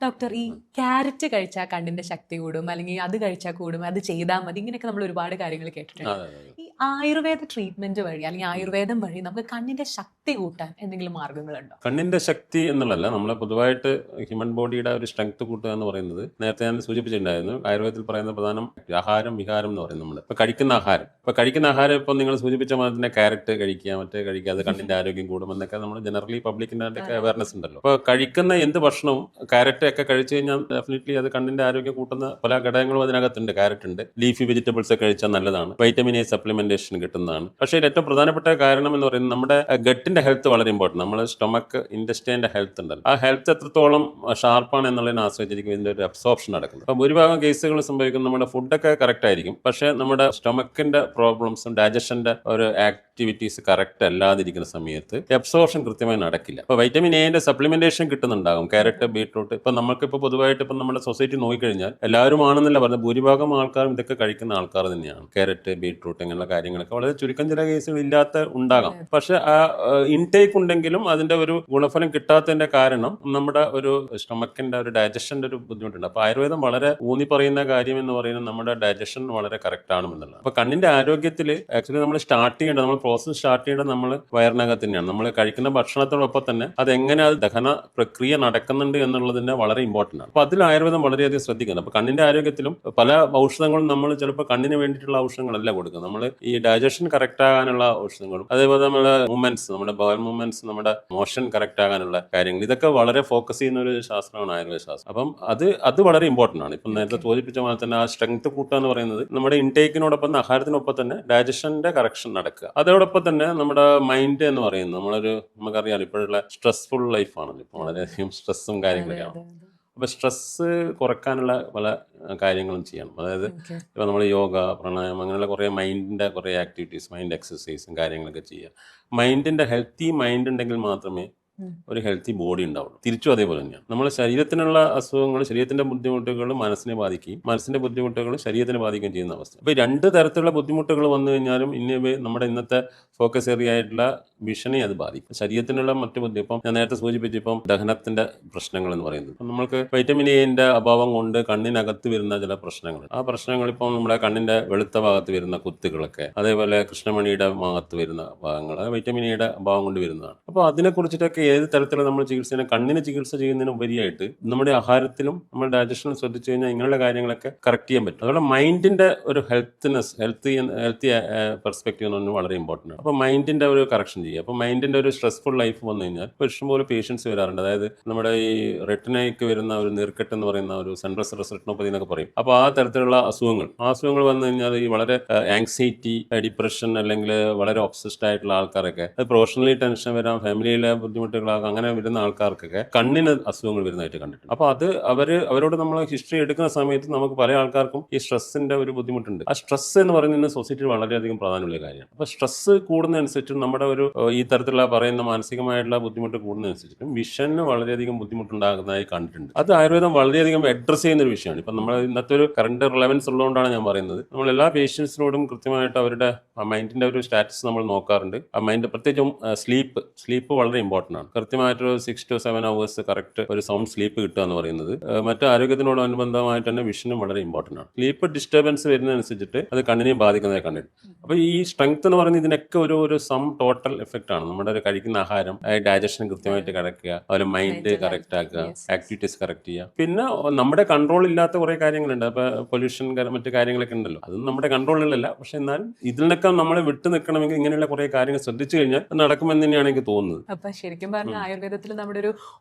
Doctor, ഈ carrot കഴിച്ചാൽ കണ്ണിന്റെ ശക്തി കൂടും, അല്ലെങ്കിൽ അത് കഴിച്ചാൽ കൂടും, അത് ചെയ്താൽ മതി, ഇങ്ങനെയൊക്കെ നമ്മൾ ഒരുപാട് കാര്യങ്ങൾ കേട്ടിട്ടുണ്ട്. അതെ അതെ ഈ ആയുർവേദ ട്രീറ്റ്മെന്റ് വഴി അല്ലെങ്കിൽ ആയുർവേദം വഴി നമുക്ക് കണ്ണിന്റെ ശക്തി കൂട്ടാൻ എന്തെങ്കിലും മാർഗങ്ങളുണ്ടോ? കണ്ണിന്റെ ശക്തി എന്നുള്ളതല്ല, നമ്മളെ പൊതുവായിട്ട് ഹ്യൂമൻ ബോഡിയുടെ ഒരു സ്ട്രെങ്ത് കൂട്ടുക എന്ന് പറയുന്നത് നേരത്തെ ഞാൻ സൂചിപ്പിച്ചിട്ടുണ്ടായിരുന്നു. ആയുർവേദത്തിൽ പറയുന്ന പ്രധാനം ആഹാരം വിഹാരം എന്ന് പറയും. നമ്മൾ കഴിക്കുന്ന ആഹാരം ഇപ്പം നിങ്ങൾ സൂചിപ്പിച്ച മാതിരി തന്നെ ക്യാരറ്റ് കഴിക്കുക, മറ്റേ കഴിക്കുക, അത് കണ്ണിന്റെ ആരോഗ്യം കൂടുമെന്നൊക്കെ നമ്മൾ ജനറലി പബ്ലിക്കിന്റെ ഒക്കെ അവയർനെസ് ഉണ്ടല്ലോ. അപ്പോൾ കഴിക്കുന്ന എന്ത് ഭക്ഷണവും ക്യാരറ്റ് ഒക്കെ കഴിച്ചു കഴിഞ്ഞാൽ ഡെഫിനറ്റ്ലി അത് കണ്ണിന്റെ ആരോഗ്യം കൂട്ടുന്ന പല ഘടകങ്ങളും അതിനകത്തുണ്ട്. ക്യാരറ്റ് ഉണ്ട്, ലീഫി വെജിറ്റബിൾസ് ഒക്കെ കഴിച്ചാൽ നല്ലതാണ്, വൈറ്റമിൻ എ സപ്ലിമെന്റേഷൻ കിട്ടുന്നതാണ്. പക്ഷേ ഇതിൽ ഏറ്റവും പ്രധാനപ്പെട്ട കാരണം എന്ന് പറയുന്നത് നമ്മുടെ ഗട്ടിന്റെ ഹെൽത്ത് വളരെ ഇമ്പോർട്ടൻ്റ്. നമ്മുടെ സ്റ്റൊമക്ക് ഇൻഡസ്ട്രീൻ്റെ ഹെൽത്ത് ഉണ്ടല്ലോ, ആ ഹെൽത്ത് എത്രത്തോളം ഷാർപ്പാണ് എന്നുള്ളതിനെ ആശ്രയിച്ചിരിക്കും ഇതിന്റെ ഒരു അബ്സോർപ്ഷൻ നടക്കുന്നത്. അപ്പോൾ ഭൂരിഭാഗം കേസുകൾ സംഭവിക്കുന്നത് നമ്മുടെ ഫുഡൊക്കെ കറക്റ്റ് ആയിരിക്കും, പക്ഷേ നമ്മുടെ സ്റ്റൊമക്കിന്റെ പ്രോബ്ലംസും ഡൈജഷന്റെ ഒരു ആക്ടിവിറ്റീസ് കറക്റ്റ് അല്ലാതിരിക്കുന്ന സമയത്ത് അബ്സോർപ്ഷൻ കൃത്യമായി നടക്കില്ല. അപ്പോൾ വൈറ്റമിൻ എന്റെ സപ്ലിമെന്റേഷൻ കിട്ടുന്നുണ്ടാകും ക്യാരറ്റ്, ബീട്രൂട്ട്. ഇപ്പം നമുക്കിപ്പോൾ പൊതുവായിട്ട് ഇപ്പം നമ്മുടെ സൊസൈറ്റി നോക്കിക്കഴിഞ്ഞാൽ എല്ലാവരും ആണെന്നല്ല പറഞ്ഞത്, ഭൂരിഭാഗം ആൾക്കാരും ഇതൊക്കെ കഴിക്കുന്ന ആൾക്കാർ തന്നെയാണ്. ക്യാരറ്റ്, ബീട്രൂട്ട് ഇങ്ങനെയുള്ള കാര്യങ്ങളൊക്കെ വളരെ ചുരുക്കം ചില കേസുകൾ ഇല്ലാത്ത ഉണ്ടാകാം. പക്ഷെ ആ ഇൻടേക്ക് ഉണ്ടെങ്കിലും അതിന്റെ ഒരു ഗുണഫലം കിട്ടാത്തതിന്റെ കാരണം നമ്മുടെ ഒരു സ്റ്റൊമക്കിന്റെ ഒരു ഡൈജഷന്റെ ഒരു ബുദ്ധിമുട്ടുണ്ട്. അപ്പൊ ആയുർവേദം വളരെ ഊന്നി പറയുന്ന കാര്യം എന്ന് പറയുന്നത് നമ്മുടെ ഡൈജഷൻ വളരെ കറക്റ്റ് ആണെന്നുള്ളത്. അപ്പൊ കണ്ണിന്റെ ആരോഗ്യത്തിൽ ആക്ച്വലി നമ്മൾ സ്റ്റാർട്ട് ചെയ്യേണ്ടത്, നമ്മൾ പ്രോസസ് സ്റ്റാർട്ട് ചെയ്യേണ്ടത് നമ്മൾ വയറിനകത്ത് തന്നെയാണ്. നമ്മൾ കഴിക്കുന്ന ഭക്ഷണത്തോടൊപ്പം തന്നെ അതെങ്ങനെ അത് ദഹന പ്രക്രിയ നടക്കുന്നുണ്ട് എന്നുള്ളതിന്റെ വളരെ ഇമ്പോർട്ടൻ്റ് ആണ്. അപ്പൊ അതിൽ ആയുർവേദം വളരെയധികം ശ്രദ്ധിക്കുന്നത്. അപ്പൊ കണ്ണിന്റെ ആരോഗ്യത്തിലും പല ഔഷധങ്ങളും നമ്മൾ ചിലപ്പോൾ കണ്ണിന് വേണ്ടിയിട്ടുള്ള ഔഷധങ്ങളല്ല കൊടുക്കുന്നത്, നമ്മൾ ഈ ഡൈജഷൻ കറക്റ്റ് ആകാനുള്ള ഔഷധങ്ങളും അതേപോലെ നമ്മുടെ മൂവ്മെന്റ്സ്, നമ്മുടെ ബോൾ മൂവ്മെന്റ്സ്, നമ്മുടെ മോഷൻ കറക്റ്റ് ആകാനുള്ള കാര്യങ്ങൾ, ഇതൊക്കെ വളരെ ഫോക്കസ് ചെയ്യുന്ന ഒരു ശാസ്ത്രമാണ് ആയുർവേദ ശാസ്ത്രം. അപ്പം അത് വളരെ ഇമ്പോർട്ടൻ്റ് ആണ്. ഇപ്പം നേരത്തെ സൂചിപ്പിച്ച പോലെ തന്നെ ആ സ്ട്രെങ്ത് കൂട്ടുക എന്ന് പറയുന്നത് നമ്മുടെ ഇൻടേക്കിനോടൊപ്പം ആഹാരത്തിനൊപ്പം തന്നെ ഡൈജഷന്റെ കറക്ഷൻ നടക്കുക. അതോടൊപ്പം തന്നെ നമ്മുടെ മൈൻഡ് എന്ന് പറയുന്നത് നമുക്കറിയാം ഇപ്പോഴുള്ള സ്ട്രെസ്ഫുൾ ലൈഫാണല്ലോ, ഇപ്പോൾ വളരെയധികം സ്ട്രെസ്സും കാര്യങ്ങളൊക്കെയാണ്. അപ്പോൾ സ്ട്രെസ്സ് കുറയ്ക്കാനുള്ള പല കാര്യങ്ങളും ചെയ്യണം. അതായത് ഇപ്പോൾ നമ്മൾ യോഗ, പ്രാണായാമം, അങ്ങനെയുള്ള കുറേ മൈൻഡിൻ്റെ കുറേ ആക്ടിവിറ്റീസ്, മൈൻഡ് എക്സസൈസും കാര്യങ്ങളൊക്കെ ചെയ്യുക. മൈൻഡിൻ്റെ ഹെൽത്തി മൈൻഡ് ഉണ്ടെങ്കിൽ മാത്രമേ ഒരു ഹെൽത്തി ബോഡി ഉണ്ടാവുള്ളൂ. തിരിച്ചും അതേപോലെ തന്നെയാണ്. നമ്മൾ ശരീരത്തിനുള്ള അസുഖങ്ങൾ, ശരീരത്തിന്റെ ബുദ്ധിമുട്ടുകൾ മനസ്സിനെ ബാധിക്കുകയും മനസ്സിന്റെ ബുദ്ധിമുട്ടുകൾ ശരീരത്തിനെ ബാധിക്കുകയും ചെയ്യുന്ന അവസ്ഥ. അപ്പോൾ രണ്ട് തരത്തിലുള്ള ബുദ്ധിമുട്ടുകൾ വന്നു കഴിഞ്ഞാലും നമ്മുടെ ഇന്നത്തെ ഫോക്കസ് ഏരിയ ആയിട്ടുള്ള വിഷനെ അത് ബാധിക്കും. ശരീരത്തിനുള്ള മറ്റു ഇപ്പം ഞാൻ നേരത്തെ സൂചിപ്പിച്ചു, ഇപ്പം ദഹനത്തിന്റെ പ്രശ്നങ്ങൾ എന്ന് പറയുന്നത്, ഇപ്പം നമ്മൾക്ക് വൈറ്റമിൻ എന്റെ അഭാവം കൊണ്ട് കണ്ണിനകത്ത് വരുന്ന ചില പ്രശ്നങ്ങൾ, ആ പ്രശ്നങ്ങൾ ഇപ്പം നമ്മുടെ കണ്ണിന്റെ വെളുത്ത ഭാഗത്ത് വരുന്ന കുത്തുകളൊക്കെ, അതേപോലെ കൃഷ്ണമണിയുടെ ഭാഗത്ത് വരുന്ന ഭാഗങ്ങൾ, അത് വൈറ്റമിൻ എയുടെ അഭാവം കൊണ്ട് വരുന്നതാണ്. അപ്പോൾ അതിനെക്കുറിച്ചിട്ടൊക്കെ ഏത് തരത്തിലുള്ള നമ്മൾ ചികിത്സ, കണ്ണിന് ചികിത്സ ചെയ്യുന്നതിന് ഉപരിയായിട്ട് നമ്മുടെ ആഹാരത്തിലും നമ്മുടെ ഡൈജഷനിലും ശ്രദ്ധിച്ചു കഴിഞ്ഞാൽ ഇങ്ങനെയുള്ള കാര്യങ്ങളൊക്കെ കറക്റ്റ് ചെയ്യാൻ പറ്റും. അതുപോലെ മൈൻഡിന്റെ ഒരു ഹെൽത്തി പെർസ്പെക്റ്റീവ് എന്ന് പറഞ്ഞാൽ വളരെ ഇമ്പോർട്ടൻ്റ് ആണ്. അപ്പോൾ മൈൻഡിന്റെ ഒരു കറക്ഷൻ ചെയ്യുക. അപ്പോൾ മൈൻഡിന്റെ ഒരു സ്ട്രെസ്ഫുൾ ലൈഫ് വന്നു കഴിഞ്ഞാൽ ഇപ്പോൾ ഇഷ്ടംപോലെ പേഷ്യൻസ് വരാറുണ്ട്. അതായത് നമ്മുടെ ഈ റെറ്റിനയ്ക്ക് വരുന്ന ഒരു നീർക്കെട്ട് എന്ന് പറയുന്ന ഒരു സെൻട്രൽ റെറ്റിനോപ്പതി എന്നൊക്കെ പറയും. അപ്പോൾ ആ തരത്തിലുള്ള അസുഖങ്ങൾ വന്നു കഴിഞ്ഞാൽ ഈ വളരെ ആങ്സൈറ്റി, ഡിപ്രഷൻ, അല്ലെങ്കിൽ വളരെ ഒബ്സസ്ഡ് ആയിട്ടുള്ള ആൾക്കാരൊക്കെ, അത് പ്രൊഫഷണലി ടെൻഷൻ വരാം, ഫാമിലിയിലെ ബുദ്ധിമുട്ടുകളാകും, അങ്ങനെ വരുന്ന ആൾക്കാർക്കൊക്കെ കണ്ണിന് അസുഖങ്ങൾ വരുന്നതായിട്ട് കണ്ടിട്ടുണ്ട്. അപ്പോൾ അവരോട് നമ്മൾ ഹിസ്റ്ററി എടുക്കുന്ന സമയത്ത് നമുക്ക് പല ആൾക്കാർക്കും ഈ സ്ട്രെസ്സിന്റെ ഒരു ബുദ്ധിമുട്ടുണ്ട്. ആ സ്ട്രെസ് എന്ന് പറയുന്നത് സൊസൈറ്റിയിൽ വളരെയധികം പ്രാധാന്യമുള്ള കാര്യമാണ്. അപ്പോൾ സ്ട്രെസ് കൂടുന്നതനുസരിച്ചും നമ്മുടെ ഒരു ഈ തരത്തിലുള്ള പറയുന്ന മാനസികമായിട്ടുള്ള ബുദ്ധിമുട്ട് കൂടുന്നതനുസരിച്ചും വിഷന് വളരെയധികം ബുദ്ധിമുട്ടുണ്ടാകുന്നതായി കണ്ടിട്ടുണ്ട്. അത് ആയുർവേദം വളരെയധികം അഡ്രസ് ചെയ്യുന്ന ഒരു വിഷയമാണ്. ഇപ്പം നമ്മൾ ഇന്നത്തെ ഒരു കറണ്ട് റിലവൻസ് ഉള്ളതുകൊണ്ടാണ് ഞാൻ പറയുന്നത്, നമ്മൾ എല്ലാ പേഷ്യൻസിനോടും കൃത്യമായിട്ട് അവരുടെ മൈൻഡിന്റെ ഒരു സ്റ്റാറ്റസ് നമ്മൾ നോക്കാറുണ്ട്. ആ മൈൻഡ് പ്രത്യേകിച്ചും സ്ലീപ്പ് വളരെ ഇമ്പോർട്ടൻ്റ് ആണ്. കൃത്യമായിട്ടൊരു 6 to 7 hours കറക്റ്റ് ഒരു സൗണ്ട് സ്ലീപ്പ് കിട്ടുക എന്ന് പറയുന്നത് മറ്റു ആരോഗ്യത്തിനോടനുബന്ധമായിട്ട് തന്നെ വിഷനും വളരെ ഇമ്പോർട്ടൻ്റ് ആണ്. സ്ലീപ്പ് ഡിസ്റ്റർബൻസ് വരുന്നതനുസരിച്ചിട്ട് അത് കണ്ണിനെ ബാധിക്കുന്നതായി കണ്ടിട്ടുണ്ട്. അപ്പോൾ ഈ സ്ട്രെങ്ത് എന്ന് പറയുന്നത് ഇതിനൊക്കെ ഒരു സം ടോട്ടൽ എഫക്റ്റ് ആണ്. നമ്മുടെ ഒരു കഴിക്കുന്ന ആഹാരം, ഡൈജഷൻ കൃത്യമായിട്ട് കറക്റ്റുക, അതുപോലെ മൈൻഡ് കറക്റ്റ് ആക്കുക, ആക്ടിവിറ്റീസ് കറക്റ്റ് ചെയ്യുക. പിന്നെ നമ്മുടെ കൺട്രോൾ ഇല്ലാത്ത കുറേ കാര്യങ്ങളുണ്ട്. അപ്പോൾ പൊല്യൂഷൻ, മറ്റു കാര്യങ്ങളൊക്കെ ഉണ്ടല്ലോ, അതും നമ്മുടെ കൺട്രോളിലല്ല. പക്ഷെ എന്നാലും ഇതിനൊക്കെ നമ്മൾ വിട്ടു നിൽക്കണമെങ്കിൽ ഇങ്ങനെയുള്ള കുറേ കാര്യങ്ങൾ ശ്രദ്ധിച്ചു കഴിഞ്ഞാൽ നടക്കുമെന്ന് തന്നെയാണ് എനിക്ക് തോന്നുന്നത്. അപ്പൊ ശരിക്കും പറഞ്ഞ ആയുർവേദത്തിൽ നമ്മുടെ ഒരു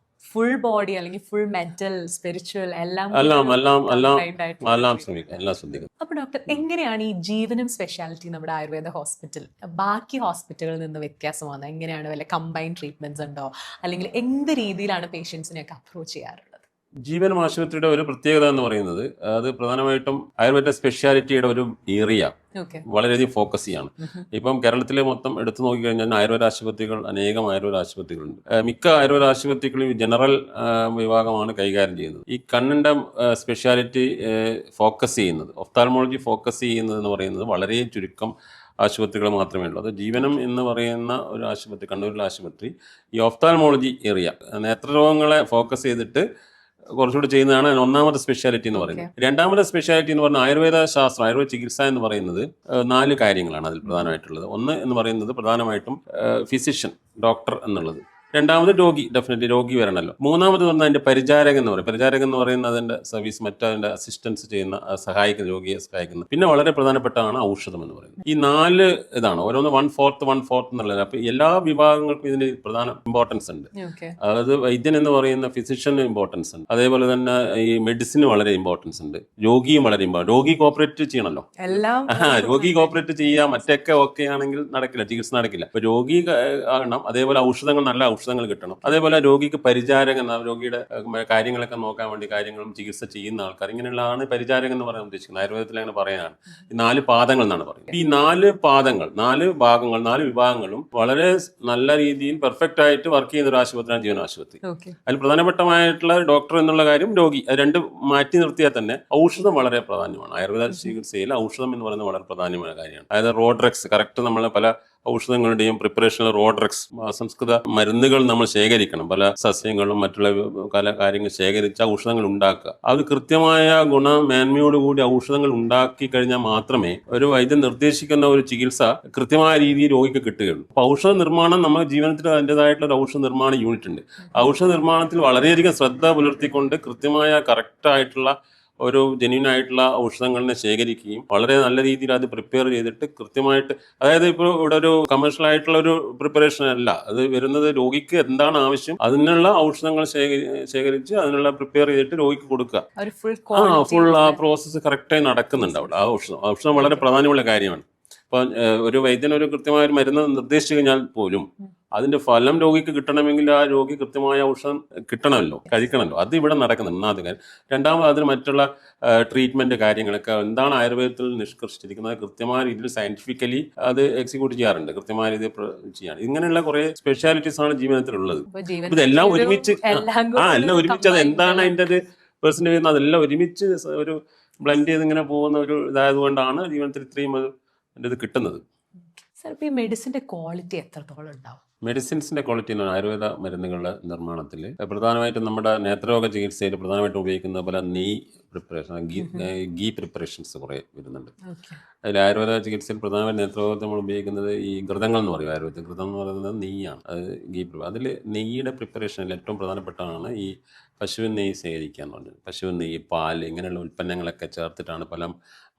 ഫുൾ ബോഡി അല്ലെങ്കിൽ ഫുൾ മെന്റൽ, സ്പിരിച്വൽ എല്ലാം ശ്രദ്ധിക്കും. അപ്പൊ ഡോക്ടർ, എങ്ങനെയാണ് ഈ ജീവനം സ്പെഷ്യാലിറ്റി നമ്മുടെ ആയുർവേദ ഹോസ്പിറ്റൽ ബാക്കി ഹോസ്പിറ്റലുകളിൽ നിന്ന് വ്യത്യാസമാണ്? എങ്ങനെയാണ് വല്ല കമ്പൈൻഡ് ട്രീറ്റ്മെന്റ്സ് ഉണ്ടോ, അല്ലെങ്കിൽ എന്ത് രീതിയിലാണ് പേഷ്യൻസിനെയൊക്കെ അപ്രോച്ച് ചെയ്യാറുള്ളത്? ജീവനം ആശുപത്രിയുടെ ഒരു പ്രത്യേകത എന്ന് പറയുന്നത് അത് പ്രധാനമായിട്ടും ആയുർവേദ സ്പെഷ്യാലിറ്റിയുടെ ഒരു ഏരിയ വളരെയധികം ഫോക്കസ് ചെയ്യാണ്. ഇപ്പം കേരളത്തിലെ മൊത്തം എടുത്തു നോക്കിക്കഴിഞ്ഞാൽ അനേകം ആയുർവേദ ആശുപത്രികളുണ്ട്. മിക്ക ആയുർവേദ ആശുപത്രികളും ജനറൽ വിഭാഗമാണ് കൈകാര്യം ചെയ്യുന്നത്. ഈ കണ്ണിന്റെ സ്പെഷ്യാലിറ്റി ഫോക്കസ് ചെയ്യുന്നത്, ഒഫ്താൽമോളജി ഫോക്കസ് ചെയ്യുന്നത് എന്ന് പറയുന്നത് വളരെ ചുരുക്കം ആശുപത്രികൾ മാത്രമേ ഉള്ളൂ. അത് ജീവനം എന്ന് പറയുന്ന ഒരു ആശുപത്രി, കണ്ണൂരിലെ ആശുപത്രി, ഈ ഒഫ്താൽമോളജി ഏരിയ, നേത്രരോഗങ്ങളെ ഫോക്കസ് ചെയ്തിട്ട് കുറച്ചുകൂടി ചെയ്യുന്നതാണ് ഒന്നാമത്തെ സ്പെഷ്യാലിറ്റി എന്ന് പറയുന്നത്. രണ്ടാമത്തെ സ്പെഷ്യാലിറ്റി എന്ന് പറഞ്ഞാൽ ആയുർവേദ ശാസ്ത്രം, ആയുർവേദ ചികിത്സ എന്ന് പറയുന്നത് 4 കാര്യങ്ങളാണ് അതിൽ പ്രധാനമായിട്ടുള്ളത്. ഒന്ന് എന്ന് പറയുന്നത് പ്രധാനമായിട്ടും ഫിസിഷ്യൻ, ഡോക്ടർ എന്നുള്ളത്. രണ്ടാമത് രോഗി, ഡെഫിനറ്റ്ലി രോഗി വരണമല്ലോ. മൂന്നാമത് പറഞ്ഞാൽ അതിന്റെ പരിചാരകൻ എന്ന് പറയും. പരിചാരകൻ എന്ന് പറയുന്നത് അതിന്റെ സർവീസ്, മറ്റതിന്റെ അസിസ്റ്റൻസ് ചെയ്യുന്ന, സഹായിക്കുന്ന, രോഗിയെ സഹായിക്കുന്ന. പിന്നെ വളരെ പ്രധാനപ്പെട്ടതാണ് ഔഷധം എന്ന് പറയുന്നത്. ഈ 4 ഇതാണ്, ഓരോന്ന് 1/4 എന്നുള്ളത്. അപ്പൊ എല്ലാ വിഭാഗങ്ങൾക്കും ഇതിന് പ്രധാന ഇമ്പോർട്ടൻസ് ഉണ്ട്. അതായത് വൈദ്യൻ എന്ന് പറയുന്ന ഫിസിഷ്യന് ഇമ്പോർട്ടൻസ് ഉണ്ട്, അതേപോലെ തന്നെ ഈ മെഡിസിന് വളരെ ഇമ്പോർട്ടൻസ് ഉണ്ട്, രോഗിയും വളരെ ഇമ്പോർട്ടൻറ്റ്. രോഗി കോപ്പറേറ്റ് ചെയ്യണമല്ലോ, രോഗി കോപ്പറേറ്റ് ചെയ്യുക, മറ്റൊക്കെ ഓക്കെ ആണെങ്കിൽ നടക്കില്ല, ചികിത്സ നടക്കില്ല. അപ്പൊ രോഗി ആകണം, അതേപോലെ ഔഷധങ്ങൾ, നല്ല ഔഷധങ്ങൾ കിട്ടണം, അതേപോലെ രോഗിക്ക് പരിചാരകൻ, രോഗിയുടെ കാര്യങ്ങളൊക്കെ നോക്കാൻ വേണ്ടി കാര്യങ്ങളും ചികിത്സ ചെയ്യുന്ന ആൾക്കാർ, ഇങ്ങനെയുള്ളതാണ് പരിചാരകൻ എന്ന് പറയാൻ ഉദ്ദേശിക്കുന്നത്. ആയുർവേദത്തിൽ അങ്ങനെ പറയാനാണ് ഈ 4 പാദങ്ങൾ എന്നാണ് പറയുന്നത്. ഈ 4 പാദങ്ങൾ, 4 ഭാഗങ്ങൾ, 4 വിഭാഗങ്ങളും വളരെ നല്ല രീതിയിൽ പെർഫെക്റ്റ് ആയിട്ട് വർക്ക് ചെയ്യുന്ന ഒരു ആശുപത്രിയാണ് ജീവനാശുപത്രി. അതിൽ പ്രധാനപ്പെട്ടമായിട്ടുള്ള ഡോക്ടർ എന്നുള്ള കാര്യം, രോഗി, അത് 2 മാറ്റി നിർത്തിയാൽ തന്നെ ഔഷധം വളരെ പ്രാധാന്യമാണ്. ആയുർവേദ ചികിത്സയിൽ ഔഷധം എന്ന് പറയുന്നത് വളരെ പ്രധാനമായ കാര്യമാണ്. അതായത് റോഡ്രക്സ്, കറക്റ്റ് നമ്മൾ പല ഔഷധങ്ങളുടെയും പ്രിപ്പറേഷനിൽ റോഡ്രക്സ്, സംസ്കൃത മരുന്നുകൾ നമ്മൾ ശേഖരിക്കണം. പല സസ്യങ്ങളും മറ്റുള്ള പല കാര്യങ്ങൾ ശേഖരിച്ച് ഔഷധങ്ങൾ ഉണ്ടാക്കുക. അത് കൃത്യമായ ഗുണമേന്മയോടുകൂടി ഔഷധങ്ങൾ ഉണ്ടാക്കി കഴിഞ്ഞാൽ മാത്രമേ ഒരു വൈദ്യൻ നിർദ്ദേശിക്കുന്ന ഒരു ചികിത്സ കൃത്യമായ രീതിയിൽ രോഗിക്ക് കിട്ടുകയുള്ളൂ. അപ്പോൾ ഔഷധ നിർമ്മാണം, നമ്മുടെ ജീവനത്തിൽ അതിൻ്റെതായിട്ടുള്ള ഒരു ഔഷധ നിർമ്മാണ യൂണിറ്റ് ഉണ്ട്. ഔഷധ നിർമ്മാണത്തിൽ വളരെയധികം ശ്രദ്ധ പുലർത്തിക്കൊണ്ട് കൃത്യമായ കറക്റ്റായിട്ടുള്ള ഒരു ജെന്യൂൻ ആയിട്ടുള്ള ഔഷധങ്ങളെ ശേഖരിക്കുകയും വളരെ നല്ല രീതിയിൽ അത് പ്രിപ്പയർ ചെയ്തിട്ട് കൃത്യമായിട്ട്, അതായത് ഇപ്പോൾ ഇവിടെ ഒരു കമേഴ്ഷ്യൽ ആയിട്ടുള്ള ഒരു പ്രിപ്പറേഷൻ അല്ല, അത് വരുന്നത് രോഗിക്ക് എന്താണ് ആവശ്യം അതിനുള്ള ഔഷധങ്ങൾ ശേഖരിച്ച് അതിനുള്ള പ്രിപ്പയർ ചെയ്തിട്ട് രോഗിക്ക് കൊടുക്കുക. ഫുൾ ആ പ്രോസസ്സ് കറക്റ്റായി നടക്കുന്നുണ്ട് അവിടെ. ആ ഔഷധം വളരെ പ്രാധാന്യമുള്ള കാര്യമാണ്. ഇപ്പം ഒരു വൈദ്യൻ ഒരു കൃത്യമായ ഒരു മരുന്ന് നിർദ്ദേശിച്ചു കഴിഞ്ഞാൽ പോലും അതിന്റെ ഫലം രോഗിക്ക് കിട്ടണമെങ്കിൽ ആ രോഗി കൃത്യമായ ഔഷധം കിട്ടണമല്ലോ, കഴിക്കണമല്ലോ. അത് ഇവിടെ നടക്കുന്നുണ്ട്, ഒന്നാമത്തെ കാര്യം. രണ്ടാമത് അതിന് മറ്റുള്ള ട്രീറ്റ്മെന്റ് കാര്യങ്ങളൊക്കെ എന്താണ് ആയുർവേദത്തിൽ നിഷ്കർഷിച്ചിരിക്കുന്നത് കൃത്യമായ രീതിയിൽ സയന്റിഫിക്കലി അത് എക്സിക്യൂട്ട് ചെയ്യാറുണ്ട്, കൃത്യമായ രീതിയിൽ ചെയ്യാൻ. ഇങ്ങനെയുള്ള കുറെ സ്പെഷ്യാലിറ്റീസ് ആണ് ജീവിതത്തിലുള്ളത്. ഇതെല്ലാം ഒരുമിച്ച് എല്ലാം ഒരുമിച്ച് അത് എന്താണ് അതിൻ്റെ ഒരു പേഴ്സൻ്റ് ചെയ്യുന്നത്, അതെല്ലാം ഒരുമിച്ച് ഒരു ബ്ലെൻഡ് ചെയ്ത് ഇങ്ങനെ പോകുന്ന ഒരു ഇതായതുകൊണ്ടാണ് ജീവിതത്തിൽ ഇത്രയും ഇത് കിട്ടുന്നത്. ഈ മെഡിസിന്റെ ക്വാളിറ്റി എത്രത്തോളം ഉണ്ടാവും? മെഡിസിൻസിന്റെ ക്വാളിറ്റി എന്ന് പറഞ്ഞാൽ ആയുർവേദ മരുന്നുകളുടെ നിർമ്മാണത്തിൽ പ്രധാനമായിട്ടും നമ്മുടെ നേത്രരോഗ ചികിത്സയിൽ പ്രധാനമായിട്ടും ഉപയോഗിക്കുന്ന പോലെ നെയ് പ്രിപ്പറേഷൻ, ഗീ പ്രിപ്പറേഷൻസ് കുറേ വരുന്നുണ്ട്. അതിൽ ആയുർവേദ ചികിത്സയിൽ പ്രധാനമായും നേത്രരോഗത്തിൽ നമ്മൾ ഉപയോഗിക്കുന്നത് ഈ ഘൃതങ്ങൾ എന്ന് പറയും. ആയുർവേദത്തിൽ ഘൃതം എന്ന് പറയുന്നത് നെയ്യാണ്, അത് ഗീ. അതിൽ നെയ്യുടെ പ്രിപ്പറേഷനിൽ ഏറ്റവും പ്രധാനപ്പെട്ടതാണ് ഈ പശുവിൻ നെയ്യ് ശേഖരിക്കുക എന്ന് പറഞ്ഞത്. പശുവിൻ നെയ്യ്, പാല്, ഇങ്ങനെയുള്ള ഉൽപ്പന്നങ്ങളൊക്കെ ചേർത്തിട്ടാണ് പല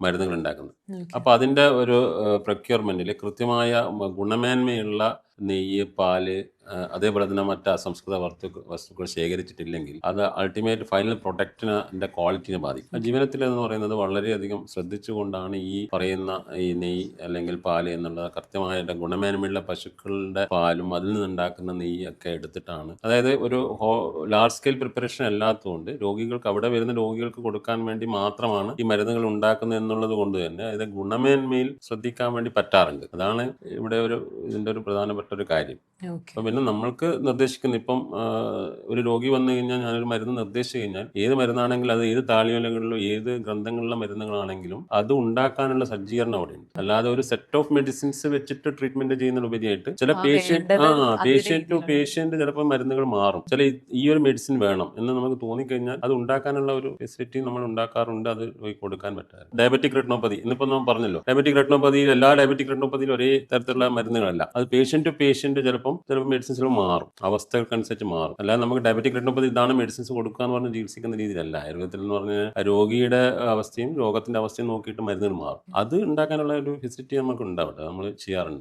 മരുന്നുകൾ ഉണ്ടാക്കുന്നത്. അപ്പോൾ അതിൻ്റെ ഒരു പ്രൊക്യൂർമെൻറ്റിൽ കൃത്യമായ ഗുണമേന്മയുള്ള നെയ്യ്, പാല്, അതേപോലെ തന്നെ മറ്റ് അസംസ്കൃത വസ്തുക്കൾ ശേഖരിച്ചിട്ടില്ലെങ്കിൽ അത് അൾട്ടിമേറ്റ് ഫൈനൽ പ്രൊഡക്റ്റിൻ്റെ ക്വാളിറ്റിനെ ബാധിക്കും. ജീവനത്തിൽ എന്ന് പറയുന്നത് വളരെയധികം ശ്രദ്ധിച്ചുകൊണ്ടാണ് ഈ പറയുന്ന ഈ നെയ്യ് അല്ലെങ്കിൽ പാല് എന്നുള്ള കൃത്യമായ ഗുണമേന്മയുള്ള പശുക്കളുടെ പാലും അതിൽ നിന്നുണ്ടാക്കുന്ന നെയ്യൊക്കെ എടുത്തിട്ടാണ്. അതായത് ഒരു ലാർജ് സ്കെയിൽ പ്രിപ്പറേഷൻ അല്ലാത്തതുകൊണ്ട് രോഗികൾക്ക്, അവിടെ വരുന്ന രോഗികൾക്ക് കൊടുക്കാൻ വേണ്ടി മാത്രമാണ് ഈ മരുന്നുകൾ ഉണ്ടാക്കുന്നത് എന്നുള്ളത് കൊണ്ട് തന്നെ ഇത് ഗുണമേന്മയിൽ ശ്രദ്ധിക്കാൻ വേണ്ടി പറ്റാറുണ്ട്. അതാണ് ഇവിടെ ഇതിൻ്റെ ഒരു പ്രധാനപ്പെട്ട ഒരു കാര്യം. അപ്പം പിന്നെ നമ്മൾക്ക് നിർദ്ദേശിക്കുന്ന, ഇപ്പം ഒരു രോഗി വന്നു കഴിഞ്ഞാൽ ഞാനൊരു മരുന്ന് നിർദ്ദേശിച്ചു കഴിഞ്ഞാൽ ഏത് മരുന്നാണെങ്കിലും അത് ഏത് താളിയോലകളിലോ ഏത് ഗ്രന്ഥങ്ങളിലെ മരുന്നുകളാണെങ്കിലും അത് ഉണ്ടാക്കാനുള്ള സജ്ജീകരണം അവിടെ ഉണ്ട്. അല്ലാതെ ഒരു സെറ്റ് ഓഫ് മെഡിസിൻസ് വെച്ചിട്ട് ട്രീറ്റ്മെന്റ് ചെയ്യുന്നതിനുപരിയായിട്ട് ചില പേഷ്യന്റ് ടു പേഷ്യന്റ് ചിലപ്പോൾ മരുന്നുകൾ മാറും. ചില ഈ ഒരു മെഡിസിൻ വേണം എന്ന് നമുക്ക് തോന്നിക്കഴിഞ്ഞാൽ അത് ഉണ്ടാക്കാനുള്ള ഒരു ഫെസിലിറ്റി നമ്മൾ ഉണ്ടാക്കാറുണ്ട്, അത് കൊടുക്കാൻ പറ്റാറ്. ഡയബറ്റിക് റെറ്റിനോപ്പതി, ഇന്നിപ്പോൾ നമ്മൾ പറഞ്ഞല്ലോ, ഡയബറ്റിക് റെറ്റിനോപ്പതിയിൽ എല്ലാ ഡയബറ്റിക് റെറ്റിനോപ്പതിയിലും ഒരേ തരത്തിലുള്ള മരുന്നുകളല്ല. അത് പേഷ്യന്റ് ടു പേഷ്യന്റ് ചിലപ്പോൾ മെഡിസിൻസിൽ മാറും, അവസ്ഥകൾക്കനുസരിച്ച് മാറും. അല്ലാതെ നമുക്ക് ഡയബറ്റിക് റെറ്റിനോപ്പതി ഇതാണ് മെഡിസിൻസ് കൊടുക്കുക എന്ന് പറഞ്ഞ് ചികിത്സിക്കുന്ന രീതിയിലല്ല. ആയുർവേദത്തിൽ എന്ന് പറഞ്ഞാൽ രോഗിയുടെ അവസ്ഥയും രോഗത്തിന്റെ അവസ്ഥയും നോക്കിയിട്ട് മരുന്നുകൾ മാറും. അത് ഉണ്ടാക്കാനുള്ള ഒരു ഫെസിലിറ്റി നമുക്ക് ഉണ്ടാവട്ടെ, നമ്മൾ ചെയ്യാറുണ്ട്.